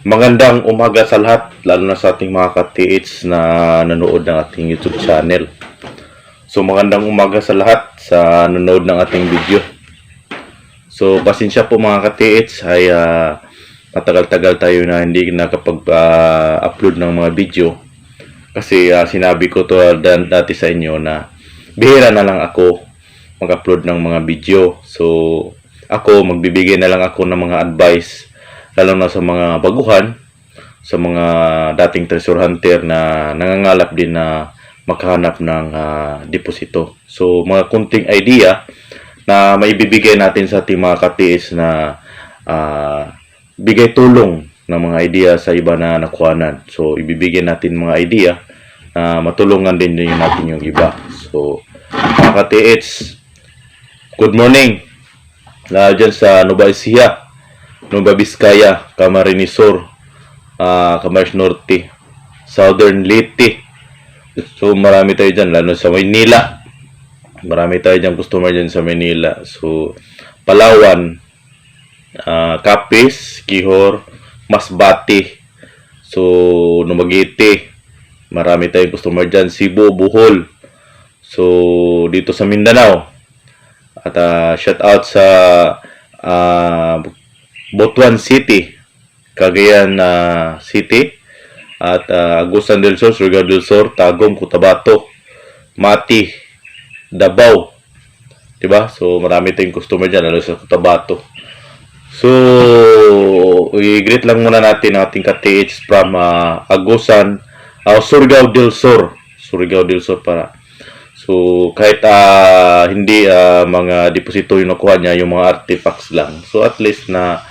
Magandang umaga sa lahat, lalo na sa ating mga ka-TH na nanood ng ating YouTube channel. So magandang umaga sa lahat sa nanood ng ating video. So pasensya po mga ka-TH ay matagal-tagal tayo na hindi nakapag-upload ng mga video. Kasi sinabi ko to dati sa inyo na bihira na lang ako mag-upload ng mga video. So ako magbibigay na lang ako ng mga advice lalo na sa mga baguhan, sa mga dating treasure hunter na nangangalap din na makahanap ng deposito. So mga kunting idea na maibibigay natin sa ating mga katiis na bigay tulong ng mga idea sa iba na nakuhanan. So ibibigay natin mga idea na matulungan din natin yung iba. So mga katiis, good morning dyan sa Nueva Ecija, Nueva Vizcaya, Camarines Sur, Camarines Norte, Southern Leyte. So marami tayo dyan, lalo sa Maynila. Marami tayo dyan customer dyan sa Maynila. So Palawan, Capiz, Quijor, Masbate, so Dumaguete. Marami tayong customer dyan. Cebu, Bohol. So dito sa Mindanao. At shout out sa Butuan City, Cagayan City, at Agusan del Sur, Surigao del Sur, Tagum, Cotabato, Mati, Davao. Diba? So marami tayong customer dyan, lalo sa Cotabato. So i-greet lang muna natin ang ating ka-TH from Agusan, Surigao del Sur. Surigao del Sur para. So kahit hindi mga deposito yung nakuha niya, yung mga artifacts lang. So at least na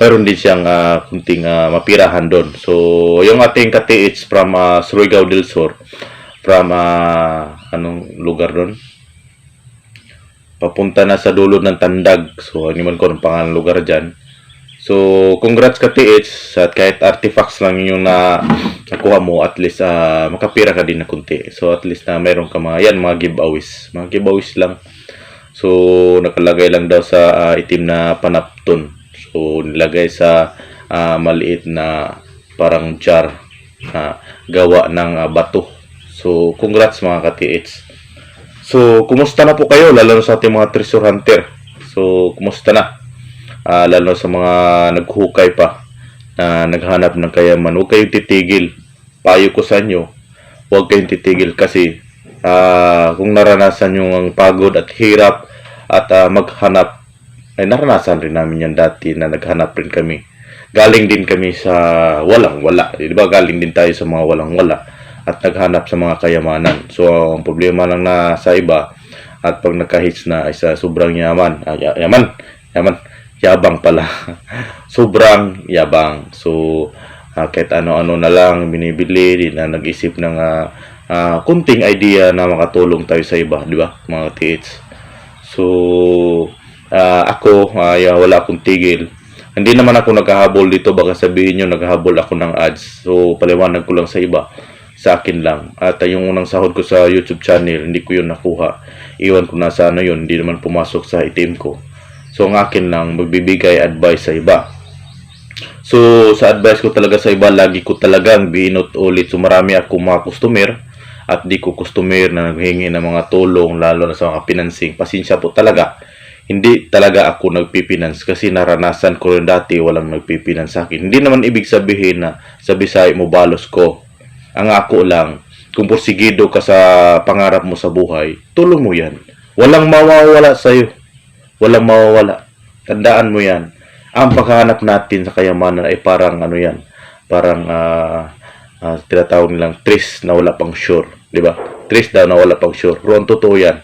meron din siyang kunting mapirahan doon. So yung ating ka-TH from Surigao del Sur, from anong lugar doon? Papunta na sa dulo ng Tandag. So hindi man ko ang pangalan lugar dyan. So congrats ka-TH, at kahit artifacts lang yung nakuha mo, at least makapira ka din na kunti. So at least na mayroon ka mga giveaways. Mga giveaways lang. So nakalagay lang daw sa itim na panapton. So nilagay sa maliit na parang jar na gawa ng bato. So congrats mga ka-TH. So kumusta na po kayo, lalo sa ating mga treasure hunter? So kumusta na? Lalo sa mga naghukay pa na naghanap ng kayaman, huwag kayong titigil. Payo ko sa inyo, huwag kayong titigil kasi kung naranasan yung ang pagod at hirap at maghanap, ay naranasan rin namin yan dati na naghanap rin kami. Galing din kami sa walang-wala. Diba? Galing din tayo sa mga walang-wala at naghanap sa mga kayamanan. So ang problema lang na sa iba, at pag nagka-hits na isa sobrang yaman, yabang pala. Sobrang yabang. So kahit ano-ano na lang binibili, di na nag-isip ng kunting idea na makatulong tayo sa iba, di ba mga TH? So ako wala akong tigil. Hindi naman ako naghahabol dito, baka sabihin nyo naghahabol ako ng ads. So paliwanag ko lang sa iba, sa akin lang. At yung unang sahod ko sa YouTube channel, hindi ko yun nakuha. Iwan ko na sa yun, hindi naman pumasok sa item ko. So ang akin lang, magbibigay advice sa iba. So sa advice ko talaga sa iba, lagi ko talagang binot ulit. So marami akong mga customer at di ko customer na naghingi ng mga tulong, lalo na sa mga financing. Pasensya po talaga. Hindi talaga ako nagpipinance kasi naranasan ko rin dati walang nagpipinance sa akin. Hindi naman ibig sabihin na sa Bisaya mo balos ko. Ang ako lang, kung porsigido ka sa pangarap mo sa buhay, tulong mo yan. Walang mawawala sa'yo. Walang mawawala. Tandaan mo yan. Ang paghahanap natin sa kayamanan ay parang yan. Parang tinatawag nilang tris na wala pang sure. Diba? Tris daw na wala pang sure. Pero ang totoo yan.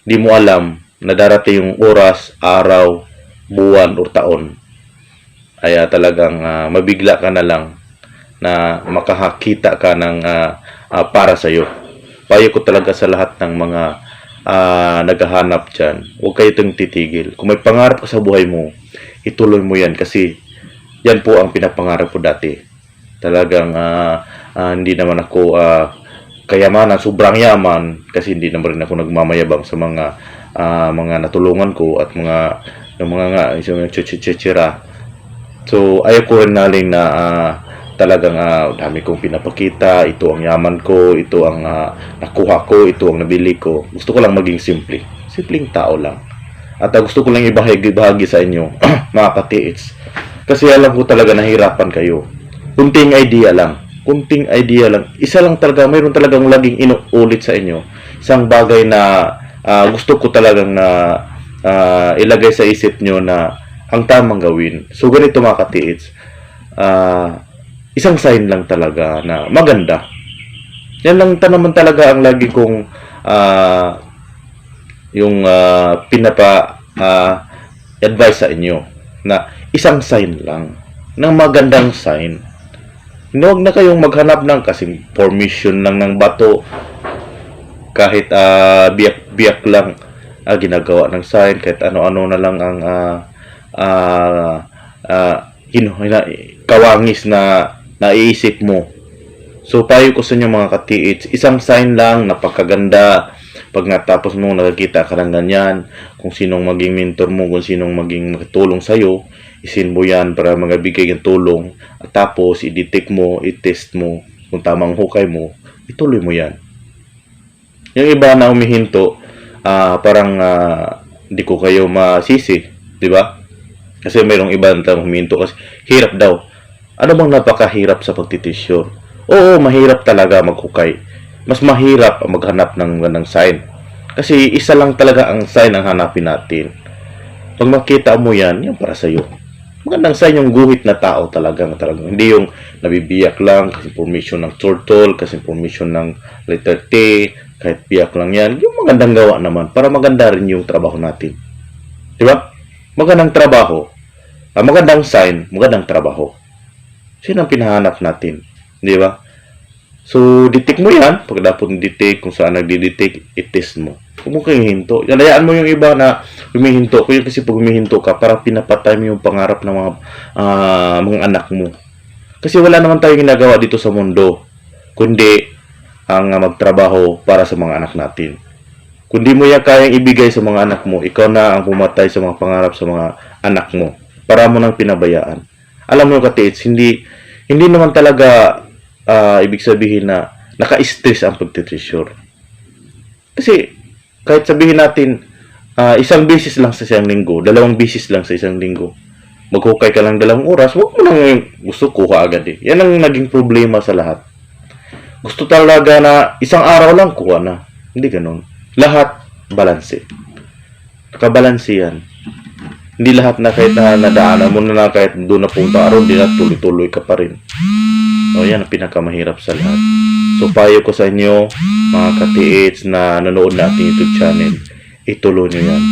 Di mo alam na darating yung oras, araw, buwan, o taon. Ay talagang mabigla ka na lang na makakita ka ng para sa'yo. Payo ko talaga sa lahat ng mga naghahanap dyan, huwag kayo itong titigil. Kung may pangarap ka sa buhay mo, ituloy mo yan kasi yan po ang pinapangarap ko dati. Talagang hindi naman ako kayamanan, sobrang yaman kasi hindi naman rin ako nagmamayabang sa mga natulungan ko at mga chichira. So, ayaw ko rin naling na talagang dami kong pinapakita, ito ang yaman ko, ito ang nakuha ko, ito ang nabili ko. Gusto ko lang maging simple. Simpleng tao lang. At gusto ko lang ibahagi sa inyo, mga katiits. Kasi alam ko talaga nahirapan kayo. Kunting idea lang. Kunting idea lang. Isa lang talaga, mayroon talagang laging inuulit sa inyo. Isang bagay na gusto ko talagang na ilagay sa isip nyo na ang tamang gawin. So, ganito mga katiits. Isang sign lang talaga na maganda. Yan lang naman talaga ang lagi kong yung advice sa inyo na isang sign lang ng magandang sign. Huwag na kayong maghanap ng kasing formation lang ng bato, kahit biyak-biyak lang ginagawa ng sign, kahit ano-ano na lang ang kawangis na naiisip mo. So, payo ko sa inyo mga katiits, isang sign lang, napakaganda. Pag natapos mo, nakakita ka ng ganyan, kung sinong maging mentor mo, kung sinong maging makitulong sa'yo, isin mo yan para magabigay ng tulong. At tapos, i-detect mo, i-test mo, kung tamang hukay mo, ituloy mo yan. Yung iba na humihinto, parang hindi ko kayo masisi, di ba? Kasi mayroong iba na humihinto kasi hirap daw. Ano bang napakahirap sa pagtitisyon? Oo, mahirap talaga maghukay. Mas mahirap maghanap ng sign. Kasi isa lang talaga ang sign ang hanapin natin. Pag makita mo yan, yan para sa'yo. Magandang sign yung guhit na tao talagang. Hindi yung nabibiyak lang kasi formation ng turtle, kasi formation ng letter T, kahit biyak lang yan. Yung magandang gawa naman para maganda rin yung trabaho natin. Diba? Magandang trabaho. Magandang sign, magandang trabaho. Sino ang pinahanap natin? Di ba? So, detect mo yan. Pag dapat detect, kung saan nagdi-detect, i-test mo. Huwag mo kayong hinto. Hayaan mo yung iba na humihinto. Kasi pag humihinto ka, para pinapatay mo yung pangarap ng mga anak mo. Kasi wala naman tayong ginagawa dito sa mundo, kundi ang magtrabaho para sa mga anak natin. Kung di mo yan kayang ibigay sa mga anak mo, ikaw na ang pumatay sa mga pangarap sa mga anak mo. Para mo nang pinabayaan. Alam mo katiits, hindi naman talaga ibig sabihin na naka-stress ang pagtitreasure. Kasi kahit sabihin natin isang beses lang sa isang linggo, 2 beses lang sa isang linggo, maghukay ka lang 2 oras, wag mo lang gusto kuha agad eh. Yan ang naging problema sa lahat. Gusto talaga na isang araw lang kuha na. Hindi ganun. Lahat balanse. Nakabalanse yan. Hindi lahat na kahit nadaanan mo na kahit doon na punta araw, hindi na tuloy-tuloy ka pa rin. O yan ang pinakamahirap sa lahat. So payo ko sa inyo, mga katiits na nanood na ating YouTube channel, ituloy nyo yan.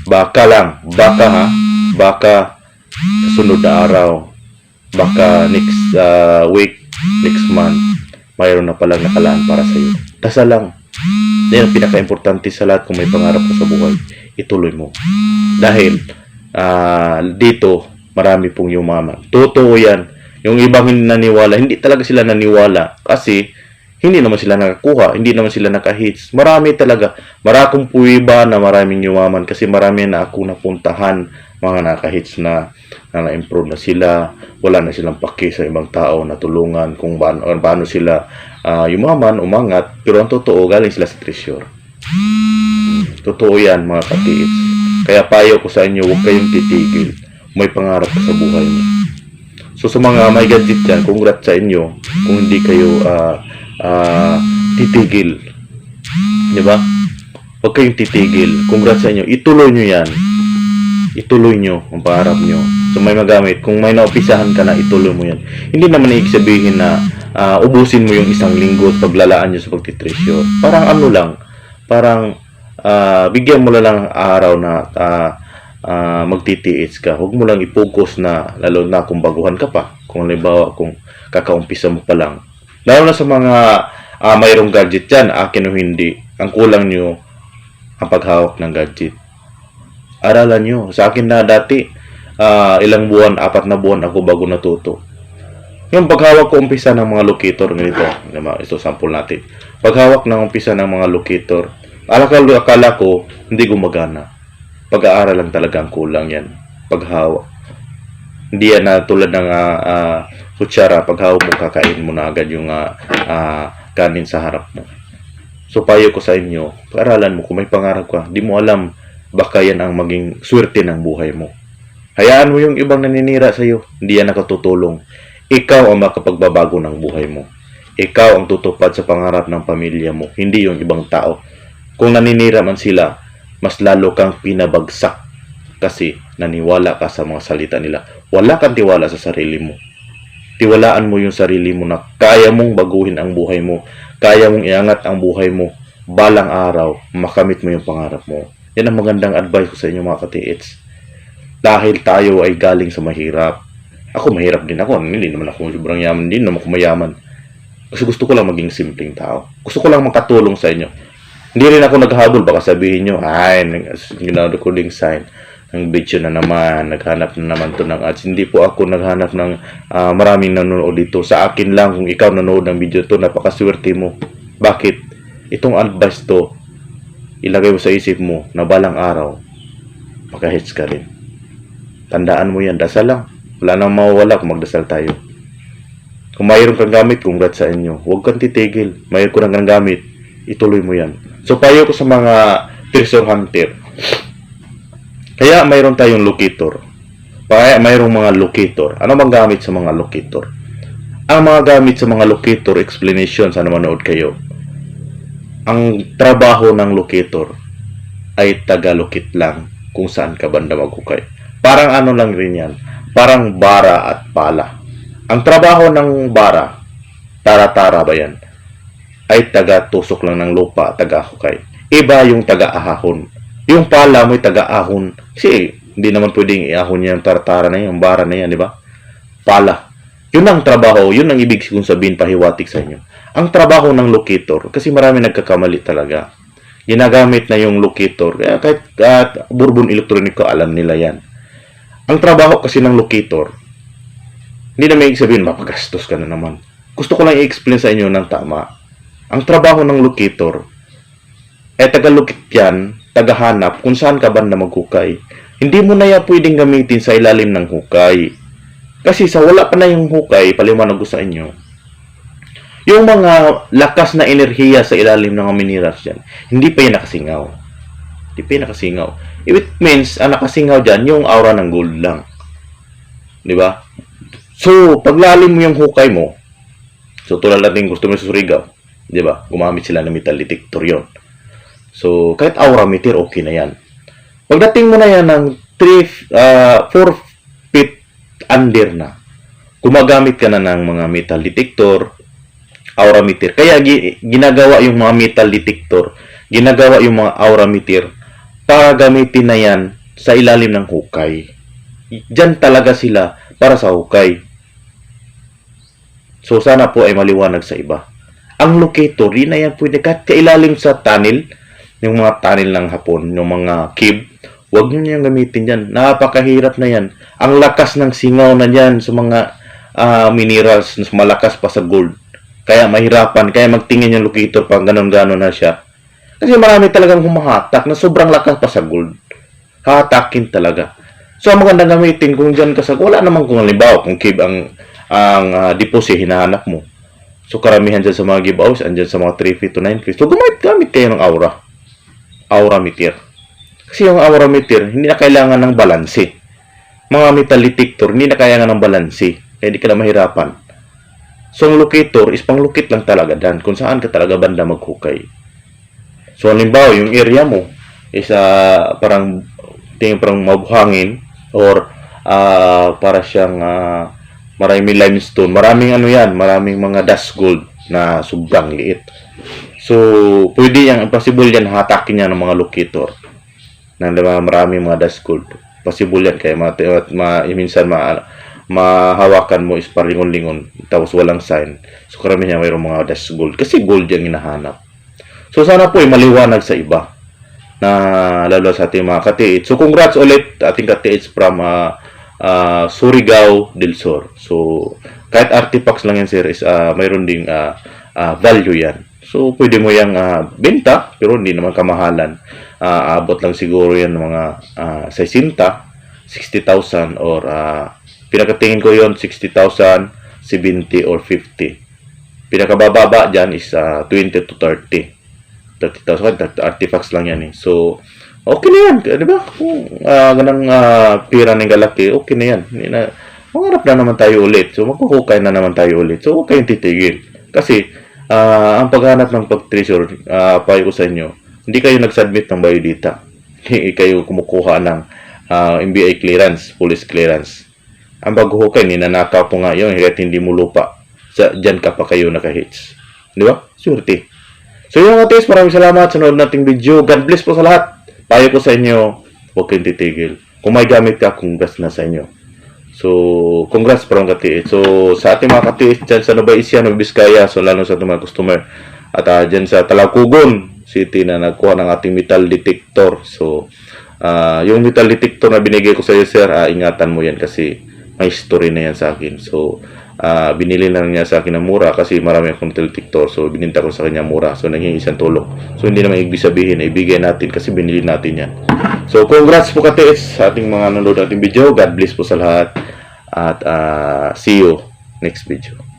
Baka lang, baka sa sunod na araw, baka next week, next month, mayroon na palang nakalaan para sa iyo. Dasal lang. Yan ang pinaka-importante sa lahat. Kung may pangarap ka sa buhay, ituloy mo. Dahil dito marami pong yumaman. Totoo yan. Yung ibang hindi naniwala, hindi talaga sila naniwala kasi hindi naman sila nakakuha, hindi naman sila naka-hits. Marami talaga. Marakong puwiba na maraming yumaman kasi marami na ako napuntahan, mga naka-hits na na-improve na sila. Wala na silang paki sa ibang tao na tulungan kung paano sila yumaman, umangat. Pero ang totoo, galing sila sa treasure. Totoo yan mga katiits. Kaya payo ko sa inyo, huwag kayong titigil. May pangarap ka sa buhay mo. So sa mga may gadget dyan, congrats sa inyo kung hindi kayo titigil. Diba? Huwag kayong titigil. Congrats sa inyo. Ituloy nyo yan. Ituloy nyo ang pangarap nyo. So may magamit. Kung may naopisahan ka na, ituloy mo yan. Hindi naman ibig sabihin na ubusin mo yung isang linggo at paglalaan nyo sa pagtitreasure. Parang ano lang. Parang bigyan mo lang araw na magtitiis ka. Huwag mo lang i-focus na, lalo na kung baguhan ka pa. Kung halimbawa, kung kakaumpisa mo pa lang. Lalo na sa mga mayroong gadget dyan, akin o hindi, ang kulang nyo ang paghawak ng gadget. Aralan nyo. Sa akin na dati, ilang buwan, 4 na buwan ako bago natuto. Yung paghawak ko umpisa ng mga locator, ganito, ito sample natin. Paghawak ng umpisa ng mga locator, akala ko hindi gumagana. Pag-aaral lang talaga ang kulang yan. Paghawak. Hindi yan na tulad ng kutsara, pag hawak mo, kakain mo na agad yung kanin sa harap mo. So, payo ko sa inyo, pag-aralan mo, kung may pangarap ka, di mo alam, baka yan ang maging swerte ng buhay mo. Hayaan mo yung ibang naninira sa iyo, hindi yan nakatutulong. Ikaw ang makapagbabago ng buhay mo. Ikaw ang tutupad sa pangarap ng pamilya mo, hindi yung ibang tao. Kung naninira man sila, mas lalo kang pinabagsak kasi naniwala ka sa mga salita nila. Wala kang tiwala sa sarili mo. Tiwalaan mo yung sarili mo na kaya mong baguhin ang buhay mo, kaya mong iangat ang buhay mo, balang araw, makamit mo yung pangarap mo. Yan ang magandang advice ko sa inyo mga ka-TH. Dahil tayo ay galing sa mahirap. Ako mahirap din ako, hindi naman ako sobrang yaman, hindi naman ako mayaman. Kasi gusto ko lang maging simpleng tao. Gusto ko lang makatulong sa inyo. Hindi rin ako naghahabol, baka sabihin nyo, ay, recording sign ng video na naman, naghanap na naman to ng ads. Hindi po ako naghanap ng maraming nanonood dito. Sa akin lang, kung ikaw nanonood ng video to, napakaswerte mo. Bakit? Itong advice to, ilagay mo sa isip mo na balang araw, maka-hits ka rin. Tandaan mo yan, dasal lang. Wala nang mawawala kung magdasal tayo. Kung mayroon kang gamit, congrats sa inyo. Huwag kang titigil. Mayroon ko kang gamit, ituloy mo yan. So, payo ko sa mga treasure hunter. Kaya mayroon tayong locator. Kaya mayroong mga locator. Ano bang gamit sa mga locator? Ang mga gamit sa mga locator, explanation, sana manood kayo. Ang trabaho ng locator ay taga-locate lang kung saan ka banda maghukay. Parang ano lang rin yan. Parang bara at pala. Ang trabaho ng bara, tara-tara ba yan? Ay taga-tusok lang ng lupa, taga-hukay. Iba yung taga-ahahon. Yung pala mo ay taga-ahon. Kasi hindi naman pwedeng iahon niya yung tara-tara na yan, yung bara na yan, di ba? Pala. Yun ang trabaho, yun ang ibig kong sabihin, pahiwatig sa inyo. Ang trabaho ng locator, kasi marami nagkakamali talaga. Ginagamit na yung locator, kaya kahit Bourbon elektroniko, alam nila yan. Ang trabaho kasi ng locator, hindi na may sabihin, mapagastos ka na naman. Gusto ko lang i-explain sa inyo ng tama. Ang trabaho ng locator, taga-locate yan, tagahanap kung saan ka banda maghukay. Hindi mo na yan pwedeng gamitin sa ilalim ng hukay. Kasi sa wala pa na yung hukay, paliwanag ko sa inyo, yung mga lakas na enerhiya sa ilalim ng minerals dyan, hindi pa yan nakasingaw. Hindi pa yan nakasingaw. It means, ang nakasingaw dyan, yung aura ng gold lang. Di ba? So, paglalim mo yung hukay mo, so tulad natin gusto mo sa Surigao, di ba? Gumamit sila ng metal detector yon. So, kahit aura meter, okay na yan. Pagdating mo na yan ng 4 feet under na, gumagamit ka na ng mga metal detector, aura meter. Kaya ginagawa yung mga metal detector, ginagawa yung mga aura meter, para gamitin na yan sa ilalim ng hukay. Diyan talaga sila para sa hukay. So, sana po ay maliwanag sa iba. Ang locator, yun na yan pwede kahit kailalim sa tunnel, yung mga tunnel ng Hapon, yung mga cave, huwag nyo niyang gamitin yan. Napakahirap na yan. Ang lakas ng singaw na yan sa mga minerals, malakas pa sa gold. Kaya mahirapan, kaya magtingin yung locator pag ganon-ganon na siya. Kasi marami talagang humahatak na sobrang lakas pa sa gold. Hatakin talaga. So, ang magandang gamitin kung dyan ka sa, wala naman kung halimbawa, kung cave ang deposit, hinahanap mo. So, karamihan dyan sa mga giveaways, andyan sa mga 3 feet to 9 feet. So, gamit kayo ng aura. Aura meter. Kasi yung aura meter, hindi na kailangan ng balanse. Mga metal detector, hindi na kailangan ng balanse. Kaya hindi ka na mahirapan. So, ang locator is pang-locate lang talaga dan kung saan ka talaga banda maghukay. So, halimbawa, yung area mo is parang mabuhangin or para siyang maraming limestone. Maraming maraming mga dust gold na sobrang liit. So, pwede possible yan, hatakin yan ng mga locator. Na maraming mga dust gold. Possible yan, kaya minsan mahawakan mo is paringon-lingon, tapos walang sign. So, karamihan mayroong mga dust gold. Kasi gold yung hinahanap. So, sana po ay maliwanag sa iba. Na lalo sa ating mga ka-TH. So, congrats ulit ating ka-TH from Surigao del Sur. So, kahit artifacts lang yan, sir, is mayroon ding value yan. So, pwede mo yung benta, pero hindi naman kamahalan. Abot lang siguro yan mga 60,000 or Pinakatingin ko yon 60,000, 70 or 50. Pinakabababa dyan is 20 to 30. 30,000, artifacts lang yan eh. So, okay na yan. Di ba? Kung ganang pira ng galaki, okay na yan. Hindi na, mangarap na naman tayo ulit. So, magkukukay na naman tayo ulit. So, huwag kayong titigil. Kasi, ang paghanap ng pag-treasure, payo ko sa inyo, hindi kayo nag-submit ng biodata. Hindi kayo kumukuha ng MBA clearance, police clearance. Ang paghuhukay, ninanakaw po nga yun, kahit hindi mo lupa. Diyan ka pa kayo naka-hits. Di ba? Surety. So yun mga tis, maraming salamat sa nanood nating video. God bless po sa lahat. Payo ko sa inyo, huwag kayong titigil. Kung may gamit ka, congrats na sa inyo. So, congrats parang katiis. So, sa ating mga katiis dyan sa Nueva Ecija, Nueva Vizcaya, so lalo sa ating mga customer. At dyan sa Talacugon City na nagkuha ng ating metal detector. So, yung metal detector na binigay ko sa iyo, sir, ingatan mo yan kasi may story na yan sa akin. So, binili na niya sa akin ng mura kasi marami akong metal detector. So, bininta ko sa kanya mura. So, naging isang tulong. So, hindi naman ibig sabihin na ibigay natin kasi binili natin yan. So, congrats po katiis sa ating mga nanonood nating video. God bless po sa lahat. At see you next video.